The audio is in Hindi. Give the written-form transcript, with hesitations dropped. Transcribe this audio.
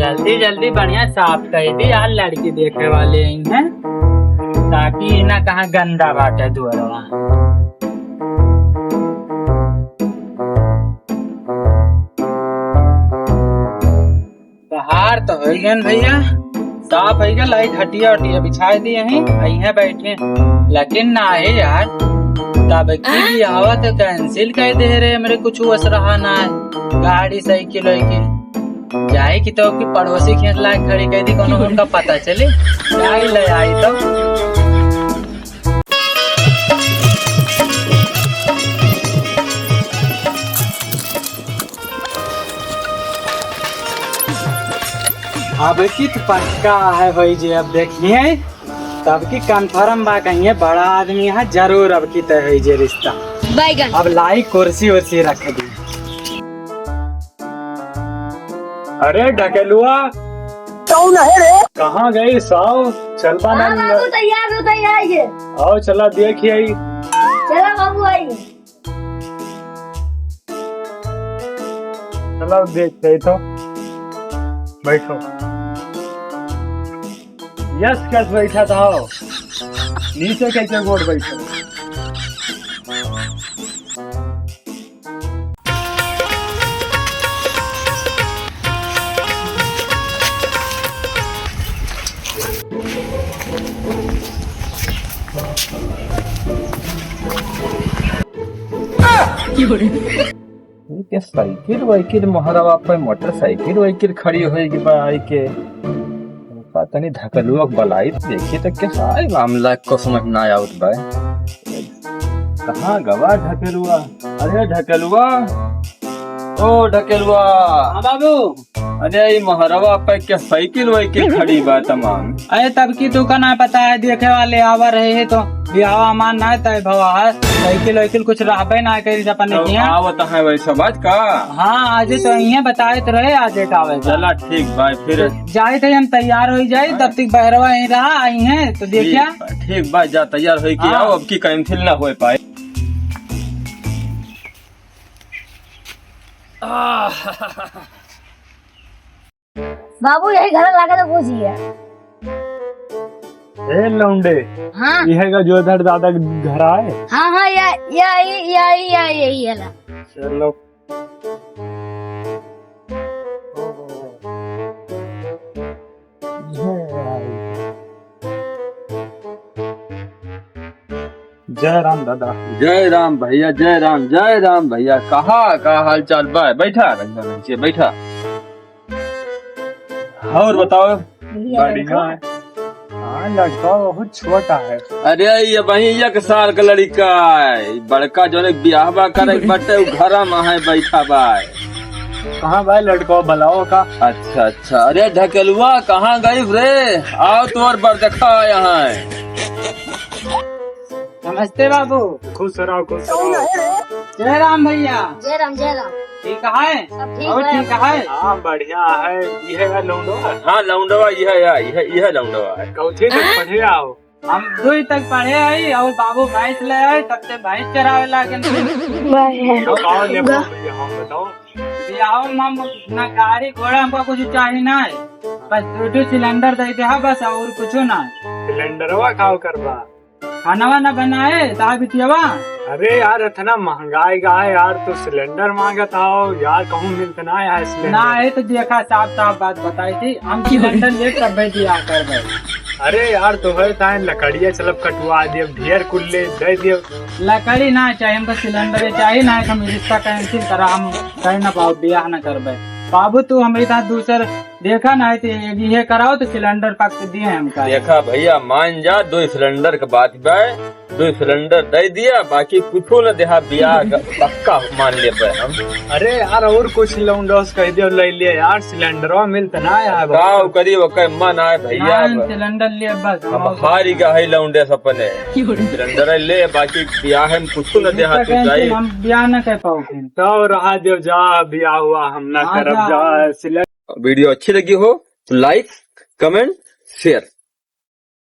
जल्दी जल्दी बढ़िया साफ कर दी यार, लड़की देखे वाले हैं ताकि ना कहाँ गंदा बाटे दुआरवा। हार तो हो गए भैया, साफ हो गया। लाइट हटिया हटिया बिछा दिए हैं बैठे, लेकिन ना है यार तब की आवा तो कैंसिल कर दे रहे। मेरे कुछ वस रहा ना है, गाड़ी साइकिल वाइकिल जाए की तो की पड़ोसी खेत लायक खड़ी कर दी, कोनो उनका पता चले क्या ले आई तो। अब की तो पक्का है भाई जी, अब देखिए तब की कंफर्म बा, कहीं बड़ा आदमी है जरूर अब की तय है जे रिश्ता। अब लाई कुर्सी उर्सी रख दी। अरे ढकेलुआ कौन है रे? कहाँ गई साव? चल पाना बाबू तैयार आओ चला देखिए आई। चला बाबू आइए। चलो देखते तो बैठो। यस कैसे बैठा था? नीचे कैसे गोड़ बैठो? ये साइकिल वाइकिल महारावा पे मोटरसाइकिल वाइकिल खड़ी होगी भाई के पता नहीं ढकलुआ बलाई देखी तक के सारे मामला को समझ ना आउट भाई। कहाँ गवा ढकेलुआ? अरे ढकेलुआ, ओ ढकेलुआ। हाँ बाबू। अरे ये महारावा पे क्या साइकिल वाइकिल खड़ी बा तमाम? अरे तब की तू का ना पता है, देखे वाले आवा रहे है तो ब्याह मान ना तय भवा है, साइकिल वाइकिल कुछ रहबे ना करी अपन तो आवत है वैसा बात का। हाँ आज तो यही बताए तो रहे, आज एक आवे। चला ठीक भाई, फिर जाए थे हम तैयार हो जाए, तब तक बहरवा यही रहा आई है तो देखिया। ठीक भाई जा तैयार हो कि आओ, अब की कैंसिल ना हो पाए। बाबू यही घर लगा तो पूछिए। ए लौंडे, हाँ यह का जो इधर दादा घर आए। हाँ हाँ यही है। चलो जय राम दादा। जय राम भैया, जय राम भैया। कहाँ का हाल चाल बा? बैठा नीचे बैठा। और बताओ। बढ़िया है। हाँ लड़का बहुत छोटा है। अरे ये वही 1 साल का लड़का है, बड़का जो ब्याह बा करे बटे घर में है बैठा बा। कहाँ भाई लड़का बुलाओ का? अच्छा। अरे ढकेलुआ कहाँ गई रे? आओ तोर बर देखा यहाँ है। नमस्ते बाबू। खुश रहो खुश रहो। जय राम भैया। जय राम ठीक है? सब ठीक और है। ठीक है? हाँ बढ़िया है। यह है लौंडवा। हाँ लौंडवा यह लौंडवा है। कौथे तक पढ़े आओ? हम 2 तक पढ़े आई और बाबू भैंस ले आए, तब से भैंस चरावे लागे। बताओ ले भैया, हम बताओ। ब्याह में हम ना गाड़ी घोड़ा हमको कुछ चाहिए ना है, बस 2 सिलेंडर दे दे बस, और कुछ ना। सिलेंडरवा खाओ करवा। खाना वाना बनाए दाल बिटियावा। अरे यार इतना महंगाई का है यार, तो सिलेंडर मांगता हो यार, कहूँ मिलता ना यार सिलेंडर। ना है तो देखा साफ बात बताई थी, हम सिलेंडर ले तब दिया कर भाई। अरे यार तो है तान लकड़िया चलब कटवा दियो, ढेर कुल्ले दे दियो। लकड़ी ना चाहिए हमको, सिलेंडर चाहिए ना है, हम रिश्ता कैंसिल करा, हम कर ना पाओ, ब्याह न कर बाबू। तू हमारे साथ दूसर देखा ना है तो ये कराओ तो सिलेंडर पक्ष दिए हमका। देखा भैया मान जा, 2 सिलेंडर का बात बा, 2 सिलेंडर दे दिया, बाकी कुछो न देहा, ब्याह पक्का मान ले हम। अरे यार और कुछ लौंडोस कह दियो ले लिया यार, सिलेंडरवा मिलता ना यार। गाँव करी वो कह मन आए भैया, सिलेंडर ले बस। अब हारी का है लौंडे सपने, सिलेंडर ले, बाकी ब्याह में कुछो न देहा तू जाई। हम ब्याह न कर पाओ। तो रहा दियो जा, ब्याह हुआ हम ना करब जा। वीडियो अच्छी लगी हो तो लाइक कमेंट शेयर